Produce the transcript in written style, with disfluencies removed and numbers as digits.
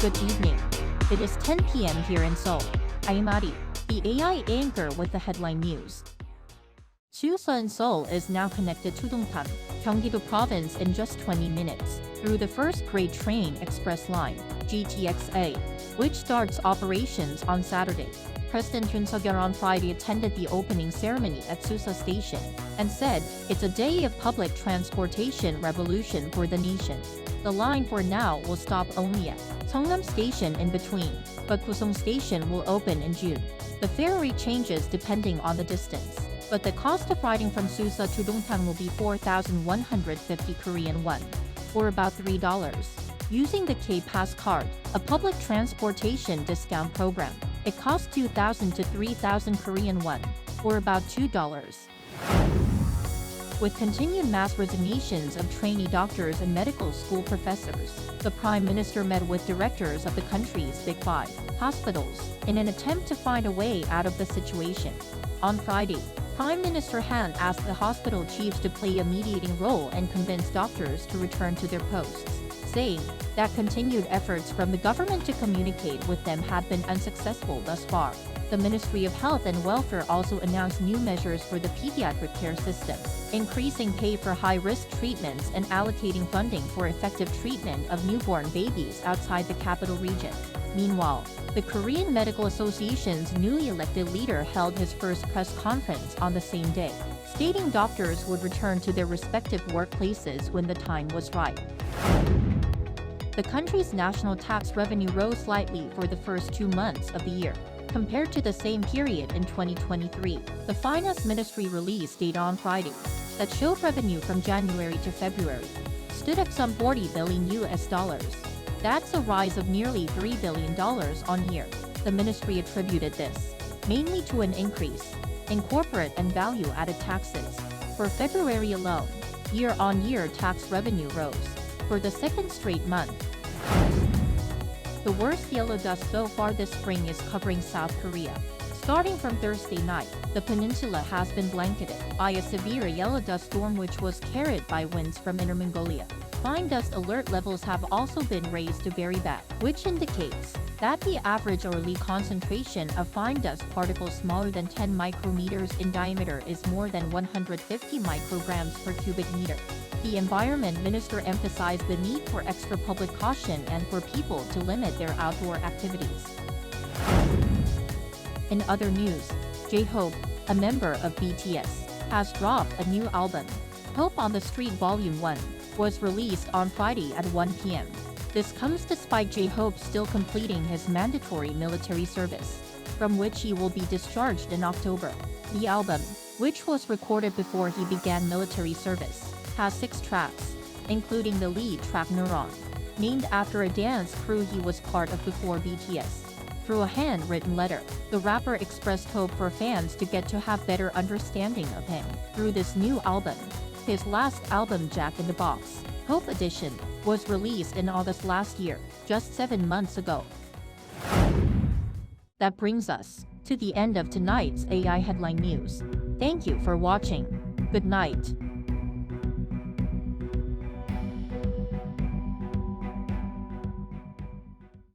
Good evening. It is 10 p.m. here in Seoul. I am Adi, the AI anchor with the headline news. Susa in Seoul is now connected to Dongtan, Gyeonggi-do province in just 20 minutes through the first-grade train express line, GTX-A, which starts operations on Saturday. President Yoon on Friday attended the opening ceremony at Susa Station and said, "It's a day of public transportation revolution for the nation." The line for now will stop only at Seongnam Station in between, but Gusong Station will open in June. The fare rate changes depending on the distance, but the cost of riding from Susa to Dongtan will be 4,150 Korean won, or about $3. Using the K-Pass card, a public transportation discount program, it costs 2,000 to 3,000 Korean won, or about $2. With continued mass resignations of trainee doctors and medical school professors, the Prime Minister met with directors of the country's Big Five hospitals in an attempt to find a way out of the situation. On Friday, Prime Minister Han asked the hospital chiefs to play a mediating role and convince doctors to return to their posts, saying that continued efforts from the government to communicate with them had been unsuccessful thus far. The Ministry of Health and Welfare also announced new measures for the pediatric care system, increasing pay for high-risk treatments and allocating funding for effective treatment of newborn babies outside the capital region. Meanwhile, the Korean Medical Association's newly elected leader held his first press conference on the same day, stating doctors would return to their respective workplaces when the time was right. The country's national tax revenue rose slightly for the first 2 months of the year, compared to the same period in 2023. The Finance Ministry released data on Friday that showed revenue from January to February stood at some $40 billion. That's a rise of nearly $3 billion on year. The ministry attributed this mainly to an increase in corporate and value-added taxes. For February alone, year-on-year tax revenue rose for the second straight month. The worst yellow dust so far this spring is covering South Korea. Starting from Thursday night, the peninsula has been blanketed by a severe yellow dust storm which was carried by winds from Inner Mongolia. Fine dust alert levels have also been raised to very bad, which indicates that the average hourly concentration of fine dust particles smaller than 10 micrometers in diameter is more than 150 micrograms per cubic meter. The Environment Minister emphasized the need for extra public caution and for people to limit their outdoor activities. In other news, J-Hope, a member of BTS, has dropped a new album. Hope on the Street Vol.1 was released on Friday at 1 p.m. This comes despite J-Hope still completing his mandatory military service, from which he will be discharged in October. The album, which was recorded before he began military service, has 6 tracks, including the lead track Neuron, named after a dance crew he was part of before BTS. Through a handwritten letter, the rapper expressed hope for fans to get to have better understanding of him through this new album. His last album, Jack in the Box, Hope Edition, was released in August last year, just 7 months ago. That brings us to the end of tonight's AI headline news. Thank you for watching. Good night.